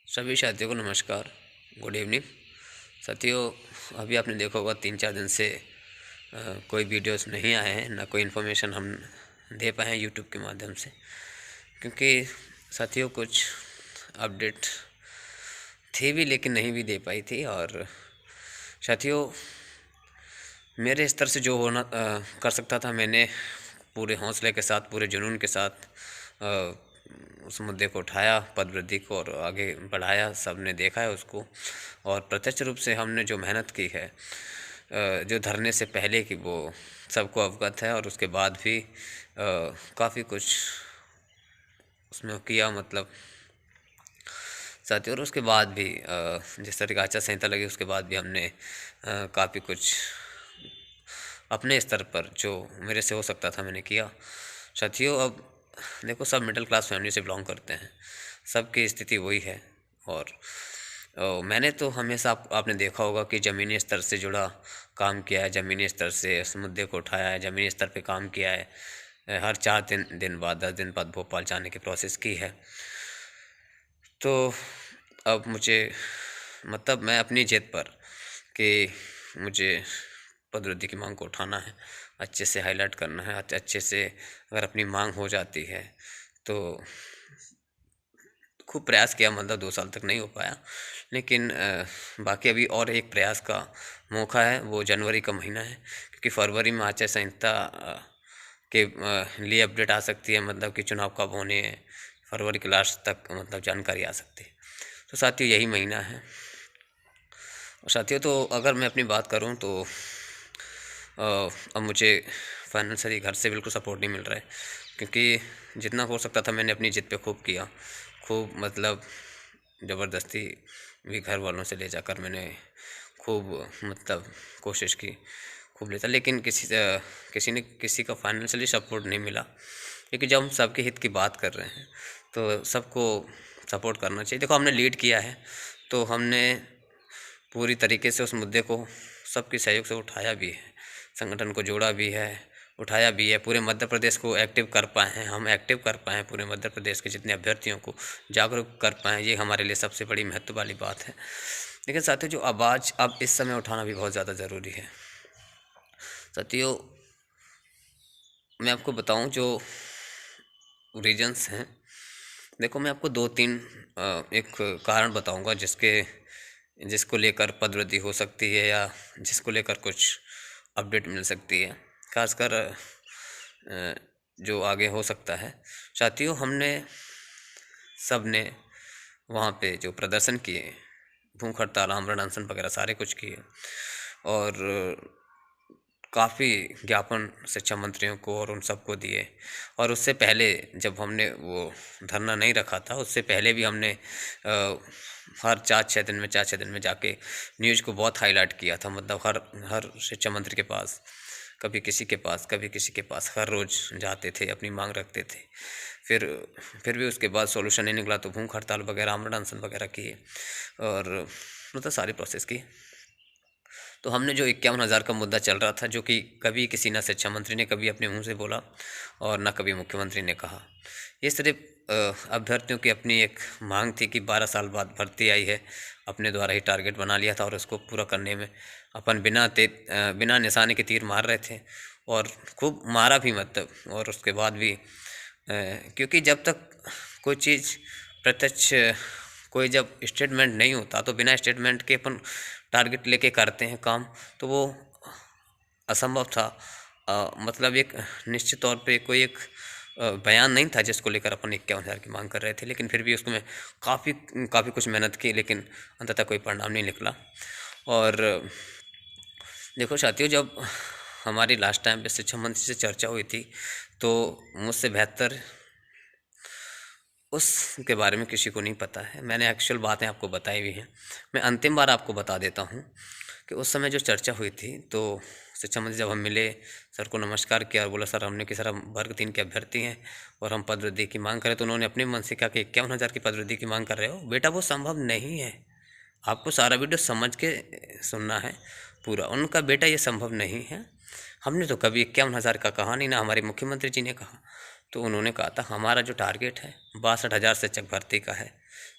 सभी साथियों को नमस्कार। गुड इवनिंग साथियों। अभी आपने देखा होगा 3-4 दिन से कोई वीडियोस नहीं आए हैं, ना कोई इन्फॉर्मेशन हम दे पाए हैं यूट्यूब के माध्यम से, क्योंकि साथियों कुछ अपडेट थी भी लेकिन नहीं भी दे पाई थी। और साथियों मेरे स्तर से जो होना कर सकता था, मैंने पूरे हौसले के साथ, पूरे जुनून के साथ उस मुद्दे को उठाया, पदवृद्धि को, और आगे बढ़ाया। सबने देखा है उसको, और प्रत्यक्ष रूप से हमने जो मेहनत की है जो धरने से पहले की, वो सबको अवगत है। और उसके बाद भी काफ़ी कुछ उसमें किया, मतलब साथियों। और उसके बाद भी जिस तरह की आचार संहिता लगी, उसके बाद भी हमने काफ़ी कुछ अपने स्तर पर जो मेरे से हो सकता था मैंने किया साथियों। अब देखो, सब मिडिल क्लास फैमिली से बिलोंग करते हैं, सबकी स्थिति वही है। और मैंने तो हमेशा आपने देखा होगा कि ज़मीनी स्तर से जुड़ा काम किया है, ज़मीनी स्तर से इस मुद्दे को उठाया है, ज़मीनी स्तर पे काम किया है। हर 4 दिन बाद, 10 दिन बाद भोपाल जाने की प्रोसेस की है। तो अब मुझे, मतलब मैं अपनी जिद पर कि मुझे पदवृद्धि की मांग को उठाना है, अच्छे से हाईलाइट करना है, अच्छे से अगर अपनी मांग हो जाती है तो खूब प्रयास किया, मतलब 2 साल तक नहीं हो पाया, लेकिन बाकी अभी और एक प्रयास का मौका है, वो जनवरी का महीना है। क्योंकि फरवरी में आचार संहिता के लिए अपडेट आ सकती है, मतलब कि चुनाव कब होने हैं, फरवरी के लास्ट तक मतलब जानकारी आ सकती है। तो साथियों यही महीना है। और साथियों तो अगर मैं अपनी बात करूं तो अब मुझे फाइनेंशियली घर से बिल्कुल सपोर्ट नहीं मिल रहा है, क्योंकि जितना हो सकता था मैंने अपनी जिद पे खूब किया, खूब मतलब ज़बरदस्ती भी घर वालों से ले जाकर मैंने खूब मतलब कोशिश की, खूब लेता, लेकिन किसी का फाइनेंशियली सपोर्ट नहीं मिला। क्योंकि जब हम सबके हित की बात कर रहे हैं तो सबको सपोर्ट करना चाहिए। देखो, हमने लीड किया है तो हमने पूरी तरीके से उस मुद्दे को सबके सहयोग से उठाया भी है, संगठन को जोड़ा भी है, उठाया भी है। पूरे मध्य प्रदेश को एक्टिव कर पाए हैं, हम एक्टिव कर पाए हैं, पूरे मध्य प्रदेश के जितने अभ्यर्थियों को जागरूक कर पाएँ, ये हमारे लिए सबसे बड़ी महत्व वाली बात है। लेकिन साथियों जो आवाज़ अब इस समय उठाना भी बहुत ज़्यादा ज़रूरी है। साथियों मैं आपको बताऊं जो रीजन्स हैं, देखो मैं आपको 2-3 एक कारण बताऊंगा जिसको लेकर पदवृद्धि हो सकती है, या जिसको लेकर कुछ अपडेट मिल सकती है, खासकर जो आगे हो सकता है। साथियों हमने सब ने वहाँ पे जो प्रदर्शन किए, भूख हड़ताल, आमरण अनशन वगैरह सारे कुछ किए, और काफ़ी ज्ञापन शिक्षा मंत्रियों को और उन सबको दिए। और उससे पहले जब हमने वो धरना नहीं रखा था, उससे पहले भी हमने हर 4-6 दिन में जाके न्यूज़ को बहुत हाईलाइट किया था। मतलब हर शिक्षा मंत्री के पास, कभी किसी के पास, कभी किसी के पास, हर रोज़ जाते थे, अपनी मांग रखते थे। फिर भी उसके बाद सॉल्यूशन नहीं निकला तो भूख हड़ताल वगैरह, आमरण अनशन वगैरह किए, और मतलब सारी प्रोसेस की। तो हमने जो 51,000 का मुद्दा चल रहा था, जो कि कभी किसी ना शिक्षा मंत्री ने कभी अपने मुंह से बोला और ना कभी मुख्यमंत्री ने कहा, ये सिर्फ अभ्यर्थियों की अपनी एक मांग थी कि 12 साल बाद भर्ती आई है, अपने द्वारा ही टारगेट बना लिया था, और उसको पूरा करने में अपन बिना निशाने के तीर मार रहे थे, और खूब मारा भी, मतलब। और उसके बाद भी क्योंकि जब तक कोई चीज़ प्रत्यक्ष, कोई जब स्टेटमेंट नहीं होता, तो बिना स्टेटमेंट के अपन टारगेट लेके करते हैं काम, तो वो असंभव था। मतलब एक निश्चित तौर पे कोई एक बयान नहीं था जिसको लेकर अपन 51,000 की मांग कर रहे थे, लेकिन फिर भी उसको मैं काफ़ी कुछ मेहनत की, लेकिन अंततः कोई परिणाम नहीं निकला। और देखो साथियों, जब हमारी लास्ट टाइम पे शिक्षा मंत्री से चर्चा हुई थी, तो मुझसे बेहतर उसके बारे में किसी को नहीं पता है। मैंने एक्चुअल बातें आपको बताई हुई हैं। मैं अंतिम बार आपको बता देता हूँ कि उस समय जो चर्चा हुई थी, तो शिक्षा मंत्री जब हम मिले, सर को नमस्कार किया और बोला, सर हमने कि सर हम वर्ग 3 के अभ्यर्थी हैं और हम पदवृद्धि की मांग करें। तो उन्होंने अपने मन से कहा कि 51,000 की पदवृद्धि की मांग कर रहे हो बेटा, वो संभव नहीं है, आपको सारा वीडियो समझ के सुनना है पूरा। उनका बेटा ये संभव नहीं है, हमने तो कभी 51,000 का कहा नहीं, ना हमारे मुख्यमंत्री जी ने कहा। तो उन्होंने कहा था हमारा जो टारगेट है 62,000 शिक्षक भर्ती का है,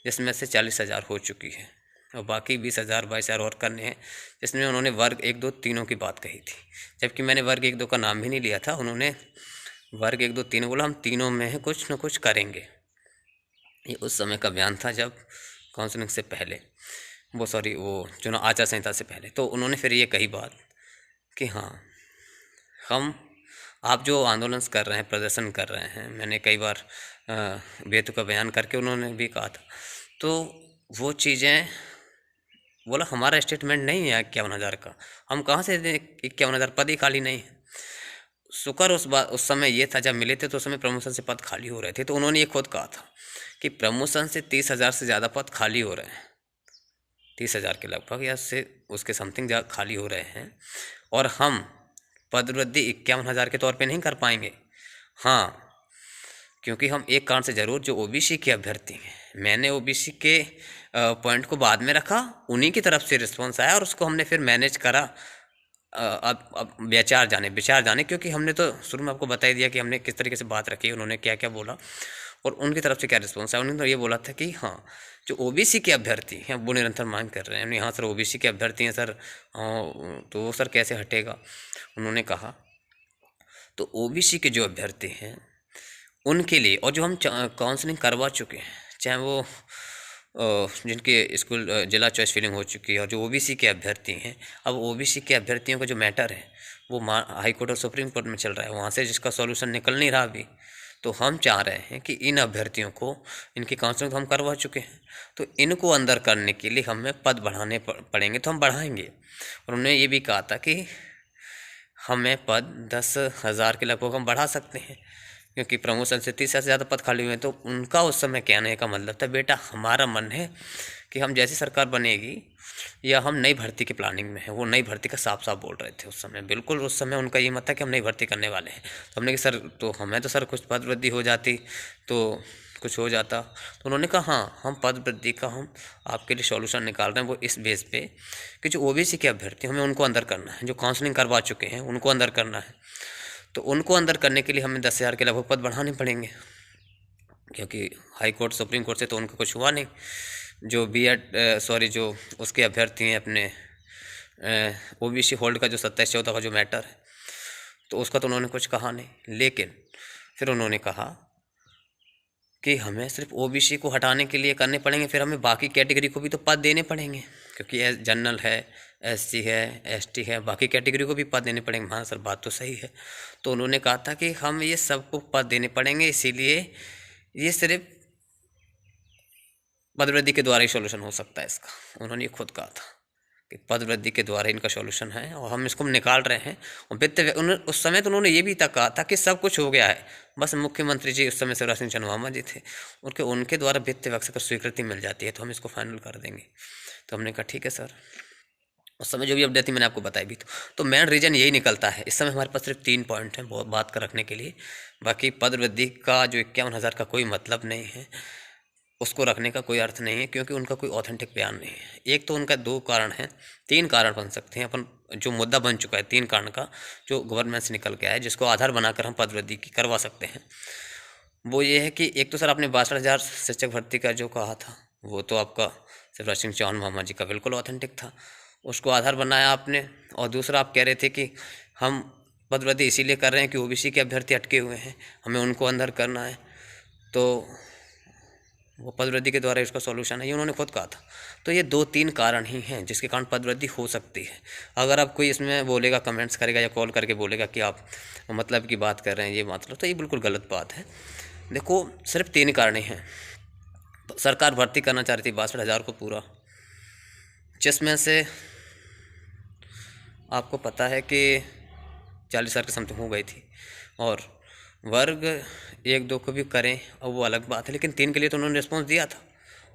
जिसमें से 40,000 हो चुकी है और बाकी 20,000 22,000 और करने हैं, जिसमें उन्होंने वर्ग 1 2 तीनों की बात कही थी, जबकि मैंने वर्ग 1 2 का नाम भी नहीं लिया था। उन्होंने वर्ग 1 2 तीनों बोला, हम तीनों में है कुछ न कुछ करेंगे। ये उस समय का बयान था जब काउंसलिंग से पहले, वो चुनाव आचार संहिता से पहले। तो उन्होंने फिर ये कही बात कि हाँ, हम आप जो आंदोलन कर रहे हैं, प्रदर्शन कर रहे हैं, मैंने कई बार बेतुका बयान करके उन्होंने भी कहा था, तो वो चीज़ें बोला हमारा स्टेटमेंट नहीं है 51,000 का, हम कहाँ से दें 51,000, पद ही खाली नहीं है। शुक्र उस समय ये था जब मिले थे तो उस समय प्रमोशन से पद खाली हो रहे थे, तो उन्होंने ये खुद कहा था कि प्रमोशन से 30,000 से ज़्यादा पद खाली हो रहे हैं, 30,000 के लगभग या से उसके समथिंग खाली हो रहे हैं, और हम पद वृद्धि 51,000 के तौर पे नहीं कर पाएंगे। हाँ, क्योंकि हम एक कारण से ज़रूर, जो ओबीसी के अभ्यर्थी हैं, मैंने ओबीसी के पॉइंट को बाद में रखा, उन्हीं की तरफ से रिस्पॉन्स आया और उसको हमने फिर मैनेज करा। अब विचार जाने, क्योंकि हमने तो शुरू में आपको बता ही दिया कि हमने किस तरीके से बात रखी, उन्होंने क्या क्या बोला और उनकी तरफ से क्या रिस्पॉन्स आया। उन्होंने तो ये बोला था कि हाँ, जो ओबीसी के अभ्यर्थी हैं वो निरंतर मांग कर रहे हैं। हाँ सर, ओबीसी के अभ्यर्थी हैं सर, तो वो सर कैसे हटेगा, उन्होंने कहा। तो ओबीसी के जो अभ्यर्थी हैं उनके लिए, और जो हम काउंसलिंग करवा चुके हैं, चाहे वो जिनके स्कूल जिला चॉइस फिलिंग हो चुकी है, और जो ओबीसी के अभ्यर्थी हैं, अब ओबीसी के अभ्यर्थियों का जो मैटर है वो हाई कोर्ट और सुप्रीम कोर्ट में चल रहा है, वहाँ से जिसका सॉल्यूशन निकल नहीं रहा अभी। तो हम चाह रहे हैं कि इन अभ्यर्थियों को, इनकी काउंसलिंग हम करवा चुके हैं, तो इनको अंदर करने के लिए हमें पद बढ़ाने पड़ेंगे, तो हम बढ़ाएंगे। और उन्होंने ये भी कहा था कि हमें पद 10,000 के लगभग हम बढ़ा सकते हैं, क्योंकि प्रमोशन से 30,000 से ज़्यादा पद खाली हुए हैं। तो उनका उस समय कहने का मतलब था, बेटा हमारा मन है कि हम जैसी सरकार बनेगी, या हम नई भर्ती की प्लानिंग में है, वो नई भर्ती का साफ साफ बोल रहे थे उस समय, बिल्कुल उस समय उनका ये मत था कि हम नई भर्ती करने वाले हैं। तो हमने कि सर, तो हमें तो सर कुछ पद वृद्धि हो जाती तो कुछ हो जाता। तो उन्होंने कहा हाँ, हम पद वृद्धि का हम आपके लिए सॉल्यूशन निकाल रहे हैं, वो इस बेस पे कि जो ओबीसी के अभ्यर्थी हमें उनको अंदर करना है, जो काउंसलिंग करवा चुके हैं उनको अंदर करना है। तो उनको अंदर करने के लिए हमें 10,000 के लगभग पद बढ़ाने पड़ेंगे, क्योंकि हाई कोर्ट सुप्रीम कोर्ट से तो उनका कुछ हुआ नहीं। जो जो उसके अभ्यर्थी हैं अपने ओबीसी होल्ड का जो 27-14 का जो मैटर है, तो उसका तो उन्होंने कुछ कहा नहीं। लेकिन फिर उन्होंने कहा कि हमें सिर्फ ओबीसी को हटाने के लिए करने पड़ेंगे, फिर हमें बाकी कैटेगरी को भी तो पद देने पड़ेंगे, क्योंकि जनरल है, एससी है, एसटी है, बाकी कैटेगरी को भी पद देने पड़ेंगे। हाँ सर, बात तो सही है। तो उन्होंने कहा था कि हम ये सबको पद देने पड़ेंगे, इसीलिए ये सिर्फ पद वृद्धि के द्वारा ही सॉल्यूशन हो सकता है इसका। उन्होंने ये खुद कहा था कि पद वृद्धि के द्वारा इनका सॉल्यूशन है और हम इसको निकाल रहे हैं। और उस समय तो उन्होंने ये भी तक कहा था कि सब कुछ हो गया है, बस मुख्यमंत्री जी उस समय शिवराज सिंह चौहान जी थे, उनके द्वारा वित्त विभाग से स्वीकृति मिल जाती है तो हम इसको फाइनल कर देंगे। तो हमने कहा ठीक है सर। उस समय जो भी अपडेट थी मैंने आपको बताई भी। तो मेन रीज़न यही निकलता है, इस समय हमारे पास सिर्फ 3 पॉइंट हैं बहुत बात कर रखने के लिए। बाकी पद वृद्धि का जो 51,000 का कोई मतलब नहीं है, उसको रखने का कोई अर्थ नहीं है, क्योंकि उनका कोई ऑथेंटिक बयान नहीं है। एक तो उनका 2 कारण हैं, 3 कारण बन सकते हैं अपन, जो मुद्दा बन चुका है 3 कारण का, जो गवर्नमेंट से निकल के आया है, जिसको आधार बनाकर हम पद वृद्धि की करवा सकते हैं। वो ये है कि एक तो सर आपने 62,000 शिक्षक भर्ती का जो कहा था, वो तो आपका शिवराज सिंह चौहान मामा जी का बिल्कुल ऑथेंटिक था, उसको आधार बनाया आपने। और दूसरा आप कह रहे थे कि हम पद वृद्धि इसीलिए कर रहे हैं कि ओबीसी के अभ्यर्थी अटके हुए हैं, हमें उनको अंदर करना है, तो वो पद वृद्धि के द्वारा इसका सॉल्यूशन है, ये उन्होंने खुद कहा था। तो ये 2-3 कारण ही हैं जिसके कारण पद वृद्धि हो सकती है। अगर आप कोई इसमें बोलेगा, कमेंट्स करेगा या कॉल करके बोलेगा कि आप मतलब की बात कर रहे हैं, ये मतलब, तो ये बिल्कुल गलत बात है। देखो, सिर्फ 3 कारण ही हैं। तो सरकार भर्ती करना चाह रही थी 62,000 को पूरा, जिसमें से आपको पता है कि 40,000 की समथिंग हो गई थी। और वर्ग 1 2 को भी करें और वो अलग बात है, लेकिन 3 के लिए तो उन्होंने रिस्पॉन्स दिया था।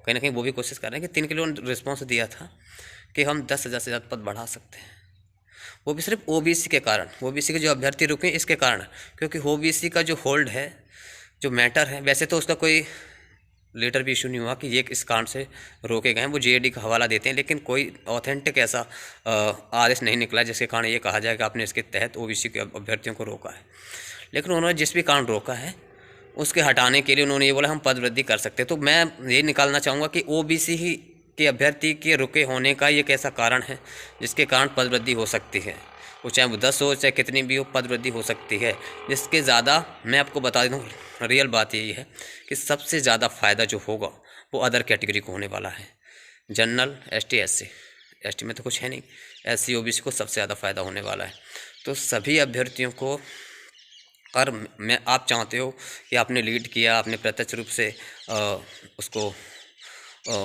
कहीं ना कहीं वो भी कोशिश कर रहे हैं कि 3 के लिए उन्होंने रिस्पॉन्स दिया था कि हम 10,000 से ज़्यादा पद बढ़ा सकते हैं, वो भी सिर्फ ओबीसी के कारण, ओबीसी के जो अभ्यर्थी रुके इसके कारण, क्योंकि ओबीसी का जो होल्ड है, जो मैटर है, वैसे तो उसका कोई लेटर भी इशू नहीं हुआ कि ये इस कारण से रोके गए हैं, वो जेएडी का हवाला देते हैं, लेकिन कोई ऑथेंटिक ऐसा आदेश नहीं निकला जिसके कारण ये कहा जाए कि आपने इसके तहत ओबीसी के अभ्यर्थियों को रोका है। लेकिन उन्होंने जिस भी कारण रोका है उसके हटाने के लिए उन्होंने ये बोला हम पद वृद्धि कर सकते हैं। तो मैं ये निकालना चाहूँगा कि ओबीसी ही के अभ्यर्थी के रुके होने का ये कैसा कारण है जिसके कारण पद वृद्धि हो सकती है। वो चाहे वो 10 हो चाहे कितनी भी हो, पद वृद्धि हो सकती है। जिसके ज़्यादा मैं आपको बता दूँ, रियल बात यही है कि सबसे ज़्यादा फ़ायदा जो होगा वो अदर कैटेगरी को होने वाला है। जनरल, एसटी, एससी, एसटी में तो कुछ है नहीं, एससी ओबीसी को सबसे ज़्यादा फ़ायदा होने वाला है। तो सभी अभ्यर्थियों को, और मैं आप चाहते हो कि आपने लीड किया, आपने प्रत्यक्ष रूप से उसको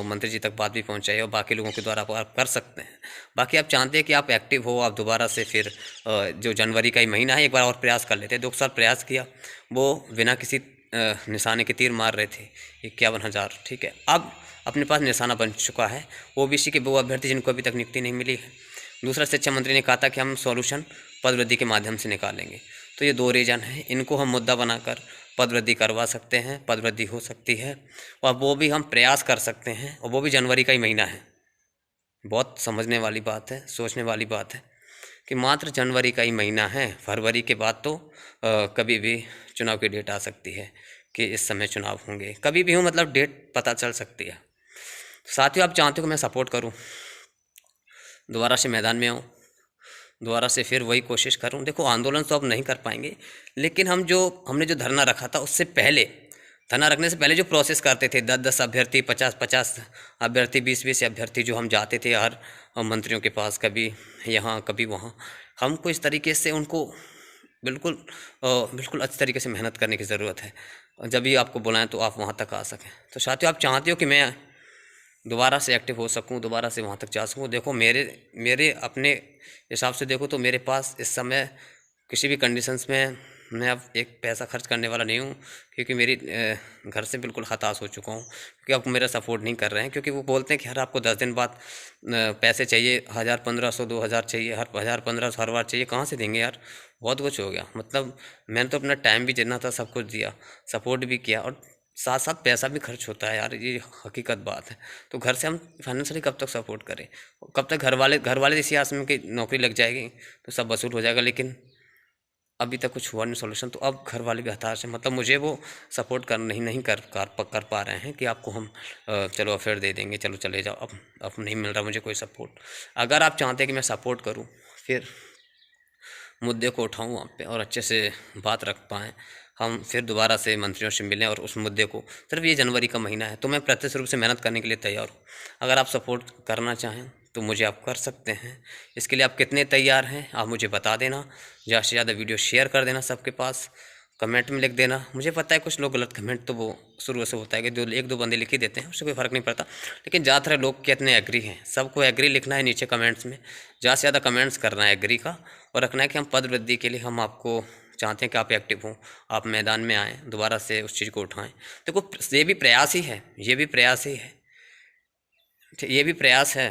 मंत्री जी तक बात भी पहुंचाई और बाकी लोगों के द्वारा आप कर सकते हैं। बाकी आप चाहते हैं कि आप एक्टिव हो, आप दोबारा से फिर जो जनवरी का ही महीना है एक बार और प्रयास कर लेते हैं। 2 साल प्रयास किया, वो बिना किसी निशाने के तीर मार रहे थे 51,000, ठीक है। अब अपने पास निशाना बन चुका है। ओबीसी के वो अभ्यर्थी जिनको अभी तक नियुक्ति नहीं मिली है। दूसरा, शिक्षा मंत्री ने कहा था कि हम सॉल्यूशन पद वृद्धि के माध्यम से निकालेंगे। तो ये 2 रीजन है, इनको हम मुद्दा बनाकर पद वृद्धि करवा सकते हैं, पद वृद्धि हो सकती है और वो भी हम प्रयास कर सकते हैं, और वो भी जनवरी का ही महीना है। बहुत समझने वाली बात है, सोचने वाली बात है कि मात्र जनवरी का ही महीना है। फरवरी के बाद तो कभी भी चुनाव की डेट आ सकती है कि इस समय चुनाव होंगे, कभी भी हो, मतलब डेट पता चल सकती है। साथियों, आप चाहते हो कि मैं सपोर्ट करूं, दोबारा से मैदान में आऊँ, दोबारा से फिर वही कोशिश करूं। देखो, आंदोलन तो अब नहीं कर पाएंगे, लेकिन हमने जो धरना रखा था उससे पहले, धरना रखने से पहले जो प्रोसेस करते थे, 10-10 अभ्यर्थी, 50-50 अभ्यर्थी, 20-20 अभ्यर्थी जो हम जाते थे हर मंत्रियों के पास, कभी यहाँ कभी वहाँ, हमको इस तरीके से उनको बिल्कुल अच्छी तरीके से मेहनत करने की ज़रूरत है। जब भी आपको बुलाएं तो आप वहाँ तक आ सकें। तो साथियों, आप चाहते हो कि मैं दोबारा से एक्टिव हो सकूं, दोबारा से वहाँ तक जा सकूं। देखो, मेरे अपने हिसाब से देखो तो मेरे पास इस समय किसी भी कंडीशंस में मैं अब एक पैसा खर्च करने वाला नहीं हूँ, क्योंकि मेरी घर से बिल्कुल हताश हो चुका हूँ, क्योंकि अब मेरा सपोर्ट नहीं कर रहे हैं। क्योंकि वो बोलते हैं कि हर आपको 10 दिन बाद पैसे चाहिए, 1,000-1,500, 2,000 चाहिए, हर 1,000-1,500 हर बार चाहिए। कहाँ से देंगे यार, बहुत कुछ हो गया। मतलब मैंने तो अपना टाइम भी जितना था सब कुछ दिया, सपोर्ट भी किया, और साथ साथ पैसा भी खर्च होता है यार, ये हकीकत बात है। तो घर से हम फाइनेंशियली कब तक सपोर्ट करें, कब तक घर वाले इसी आस में कि नौकरी लग जाएगी तो सब वसूल हो जाएगा, लेकिन अभी तक कुछ हुआ नहीं सॉल्यूशन। तो अब घर वाले भी हताश हैं, मतलब मुझे वो सपोर्ट नहीं कर पा रहे हैं कि आपको हम चलो अफेयर दे देंगे, चलो चले जाओ। अब नहीं मिल रहा मुझे कोई सपोर्ट। अगर आप चाहते हैं कि मैं सपोर्ट करूँ, फिर मुद्दे को उठाऊँ वहाँ पे और अच्छे से बात रख पाएँ, हम फिर दोबारा से मंत्रियों से मिलें और उस मुद्दे को, सिर्फ ये जनवरी का महीना है तो मैं प्रत्यक्ष रूप से मेहनत करने के लिए तैयार हूँ। अगर आप सपोर्ट करना चाहें तो मुझे आप कर सकते हैं। इसके लिए आप कितने तैयार हैं आप मुझे बता देना, ज़्यादा से ज़्यादा वीडियो शेयर कर देना सबके पास, कमेंट में लिख देना। मुझे पता है कुछ लोग गलत कमेंट तो वो शुरू से होता है कि 1-2 बंदे लिख ही देते हैं, उससे कोई फ़र्क नहीं पड़ता, लेकिन ज़्यादातर लोग कितने एग्री हैं, सबको एग्री लिखना है नीचे कमेंट्स में, ज़्यादा से ज़्यादा कमेंट्स करना है एग्री का, और रखना है कि हम पद वृद्धि के लिए हम आपको चाहते हैं कि आप एक्टिव हों, आप मैदान में आएँ, दोबारा से उस चीज़ को उठाएँ। देखो, ये भी प्रयास ही है, ये भी प्रयास ही है, ये भी प्रयास है।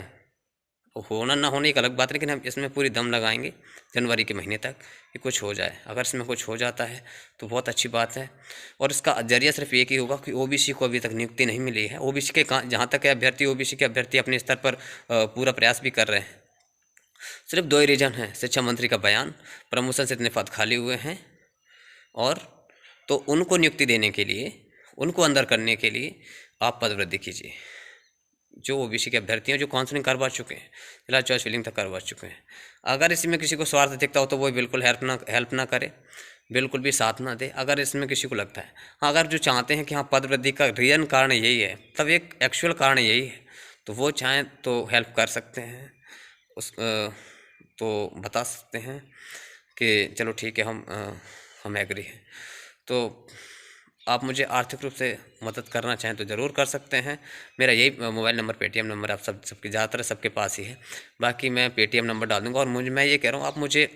होना ना होना एक अलग बात है, लेकिन हम इसमें पूरी दम लगाएंगे जनवरी के महीने तक कि कुछ हो जाए। अगर इसमें कुछ हो जाता है तो बहुत अच्छी बात है, और इसका जरिया सिर्फ एक ही होगा कि ओबीसी को अभी तक नियुक्ति नहीं मिली है। ओबीसी के जहाँ तक है अभ्यर्थी, ओबीसी के अभ्यर्थी अपने स्तर पर पूरा प्रयास भी कर रहे हैं। सिर्फ 2 ही रीजन हैं, शिक्षा मंत्री का बयान, प्रमोशन से इतने पद खाली हुए हैं, और तो उनको नियुक्ति देने के लिए, उनको अंदर करने के लिए आप पद वृद्धि कीजिए। जो ओबीसी के अभ्यर्थी हैं, जो काउंसलिंग करवा चुके हैं, जिला चॉइस फिलिंग तक करवा चुके हैं, अगर इसमें किसी को स्वार्थ दिखता हो तो वो बिल्कुल हेल्प ना करे, बिल्कुल भी साथ ना दे। अगर इसमें किसी को लगता है, हाँ, अगर जो चाहते हैं कि हाँ पद वृद्धि का रीजन कारण यही है, तब एक एक्चुअल कारण यही है, तो वो चाहें तो हेल्प कर सकते हैं, तो बता सकते हैं कि चलो ठीक है, हम एग्री हैं। तो आप मुझे आर्थिक रूप से मदद करना चाहें तो ज़रूर कर सकते हैं। मेरा यही मोबाइल नंबर, पेटीएम नंबर आप सबके ज़्यादातर सबके पास ही है, बाकी मैं पेटीएम नंबर डाल दूँगा। और मैं ये कह रहा हूँ, आप मुझे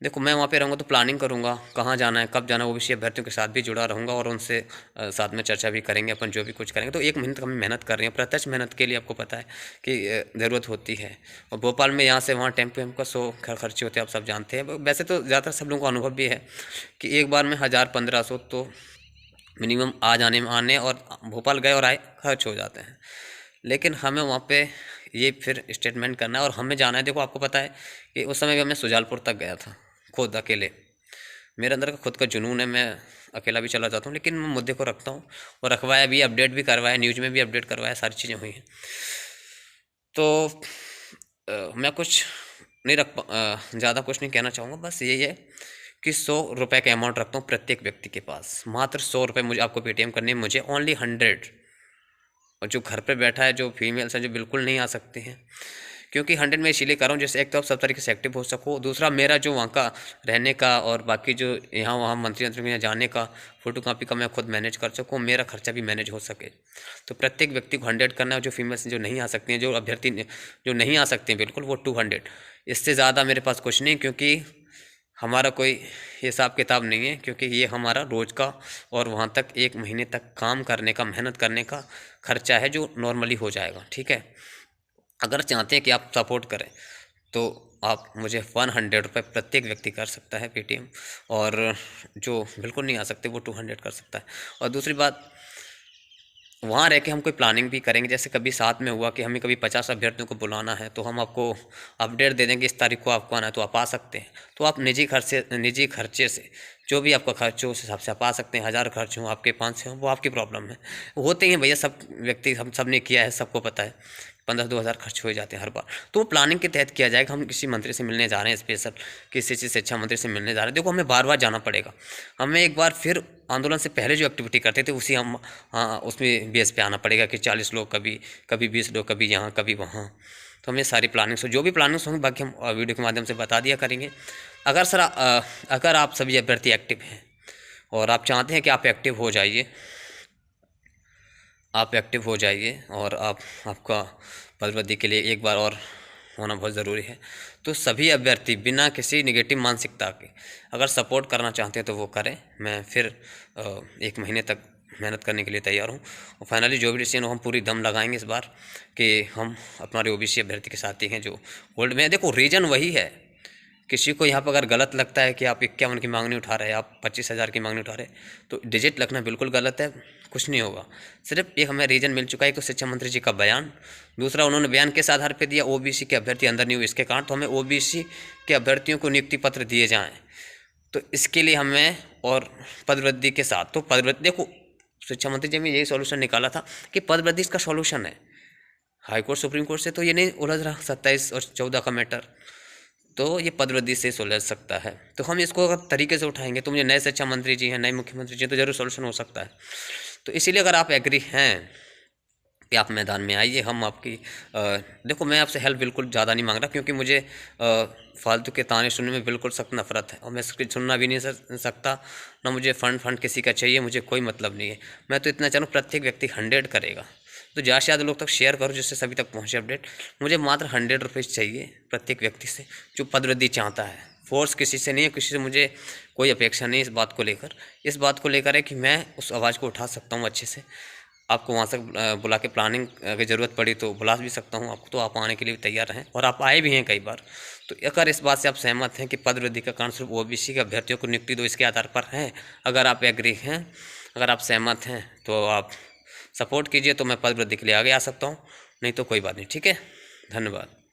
देखो, मैं वहाँ पे रहूँगा तो प्लानिंग करूँगा कहाँ जाना है, कब जाना है, ओबीसी अभ्यर्थियों के साथ भी जुड़ा रहूँगा, और उनसे साथ में चर्चा भी करेंगे, अपन जो भी कुछ करेंगे। तो 1 महीने तक हम मेहनत कर रहे हैं, प्रत्यक्ष मेहनत के लिए आपको पता है कि ज़रूरत होती है। और भोपाल में यहाँ से वहाँ टेम्पो का 100 खर्चे होते हैं, आप सब जानते हैं। वैसे तो ज़्यादातर सब लोगों को अनुभव भी है कि एक बार में 1,000-1,500 तो मिनिमम आ जाने में, आने और भोपाल गए और आए खर्च हो जाते हैं। लेकिन हमें वहाँ पे ये फिर स्टेटमेंट करना है और हमें जाना है। देखो, आपको पता है कि उस समय भी मैं सुजालपुर तक गया था खुद अकेले, मेरे अंदर का खुद का जुनून है, मैं अकेला भी चला जाता हूँ, लेकिन मैं मुद्दे को रखता हूँ और रखवाया भी, अपडेट भी करवाया, न्यूज़ में भी अपडेट करवाया, सारी चीज़ें हुई हैं। तो मैं कुछ नहीं ज़्यादा कुछ नहीं कहना चाहूँगा, बस यही है कि 100 रुपये का अमाउंट रखता हूँ प्रत्येक व्यक्ति के पास, मात्र 100 रुपये मुझे आपको पेटीएम करनी है, मुझे ओनली 100। और जो घर पे बैठा है, जो फीमेल्स हैं, जो बिल्कुल नहीं आ सकते हैं, क्योंकि 100 में इसीलिए कर रहा हूँ जैसे एक तो आप सब तरीके से एक्टिव हो सको, दूसरा मेरा जो वहाँ का रहने का और बाकी जो यहाँ वहाँ मंत्री के यहाँ जाने का, फोटोकॉपी का मैं खुद मैनेज कर सकूँ, मेरा खर्चा भी मैनेज हो सके। तो प्रत्येक व्यक्ति को 100 करना है। जो फीमेल्स जो नहीं आ सकती हैं, जो अभ्यर्थी जो नहीं आ सकते हैं बिल्कुल, वो 200। इससे ज़्यादा मेरे पास कुछ नहीं, क्योंकि हमारा कोई हिसाब किताब नहीं है, क्योंकि ये हमारा रोज़ का और वहाँ तक 1 महीने तक काम करने का, मेहनत करने का खर्चा है, जो नॉर्मली हो जाएगा। ठीक है, अगर चाहते हैं कि आप सपोर्ट करें तो आप मुझे 100 रुपये प्रत्येक व्यक्ति कर सकता है पेटीएम, और जो बिल्कुल नहीं आ सकते वो 200 कर सकता है। और दूसरी बात, वहाँ रह के हम कोई प्लानिंग भी करेंगे, जैसे कभी साथ में हुआ कि हमें कभी 50 अभ्यर्थियों को बुलाना है, तो हम आपको अपडेट दे देंगे इस तारीख को आपको आना है, तो आप आ सकते हैं। तो आप निजी खर्चे से जो भी आपका खर्च हो उस हिसाब से आप आ सकते हैं। 1000 खर्च हो आपके, 500 हो, वो आपकी प्रॉब्लम है। होते हैं भैया, सब व्यक्ति, हम सब ने किया है, सबको पता है, 15-2000 खर्च हो जाते हैं हर बार। तो वो प्लानिंग के तहत किया जाएगा। हम किसी मंत्री से मिलने जा रहे हैं, स्पेशल किसी चीज़ से शिक्षा मंत्री से मिलने जा रहे हैं, देखो हमें बार बार जाना पड़ेगा। हमें एक बार फिर आंदोलन से पहले जो एक्टिविटी करते थे उसी हम उसमें बेस पे आना पड़ेगा कि 40 लोग, कभी 20 लोग, कभी यहाँ कभी वहाँ। तो हमें सारी प्लानिंग्स, जो भी प्लानिंग्स होंगी बाकी हम वीडियो के माध्यम से बता दिया करेंगे। अगर आप सभी अभ्यर्थी एक्टिव हैं और आप चाहते हैं कि आप एक्टिव हो जाइए, और आपका पदवृद्धि के लिए एक बार और होना बहुत ज़रूरी है। तो सभी अभ्यर्थी बिना किसी निगेटिव मानसिकता के अगर सपोर्ट करना चाहते हैं तो वो करें। मैं फिर 1 महीने तक मेहनत करने के लिए तैयार हूँ, और फाइनली जो भी डिसीजन हो हम पूरी दम लगाएंगे इस बार, कि हम हमारे ओबीसी अभ्यर्थी के साथ ही हैं जो होल्ड में है। देखो रीजन वही है, किसी को यहाँ पर अगर गलत लगता है कि आप 51 की मांगनी उठा रहे हैं, आप 25,000 की मांगनी उठा रहे हैं, तो डिजिट लगना बिल्कुल गलत है, कुछ नहीं होगा। सिर्फ एक हमें रीजन मिल चुका है, एक तो शिक्षा मंत्री जी का बयान, दूसरा उन्होंने बयान किस आधार पर दिया, ओबीसी के अभ्यर्थी अंदर नहीं हुए इसके कारण, तो हमें ओबीसी के अभ्यर्थियों को नियुक्ति पत्र दिए जाएँ। तो इसके लिए हमें, और पदवृद्धि के साथ, तो पदवृद्धि देखो शिक्षा मंत्री जी ने यही सॉल्यूशन निकाला था कि पदवृद्धि इसका सॉल्यूशन है। हाईकोर्ट सुप्रीम कोर्ट से तो ये नहीं उलझ रहा 27 और 14 का मैटर, तो ये पदवृद्धि से सुलझ सकता है। तो हम इसको अगर तरीके से उठाएंगे तो मुझे नए शिक्षा मंत्री जी हैं, नए मुख्यमंत्री जी, तो जरूर सॉल्यूशन हो सकता है। तो इसीलिए अगर आप एग्री हैं कि आप मैदान में आइए, हम आपकी देखो मैं आपसे हेल्प बिल्कुल ज़्यादा नहीं मांग रहा, क्योंकि मुझे फालतू के ताने सुनने में बिल्कुल सख्त नफरत है, और मैं सुनना भी नहीं सकता, ना मुझे फंड किसी का चाहिए, मुझे कोई मतलब नहीं है। मैं तो इतना चाहूँ प्रत्येक व्यक्ति 100 करेगा, तो ज़्यादा से ज़्यादा लोग तक शेयर करो जिससे सभी तक पहुँचे अपडेट। मुझे मात्र 100 रुपये चाहिए प्रत्येक व्यक्ति से जो पदवृद्धि चाहता है, फोर्स किसी से नहीं है, किसी से मुझे कोई अपेक्षा नहीं। इस बात को लेकर है कि मैं उस आवाज़ को उठा सकता हूँ अच्छे से, आपको वहाँ से बुला के, प्लानिंग अगर ज़रूरत पड़ी तो बुला भी सकता हूँ आपको, तो आप आने के लिए तैयार रहें, और आप आए भी हैं कई बार। तो अगर इस बात से आप सहमत हैं कि पदवृद्धि का कारण सिर्फ ओबीसी के अभ्यर्थियों को नियुक्ति दो, इसके आधार पर हैं, अगर आप एग्री हैं, अगर आप सहमत हैं, तो आप सपोर्ट कीजिए, तो मैं पदवृद्धि के लिए आगे आ सकता हूँ, नहीं तो कोई बात नहीं। ठीक है, धन्यवाद।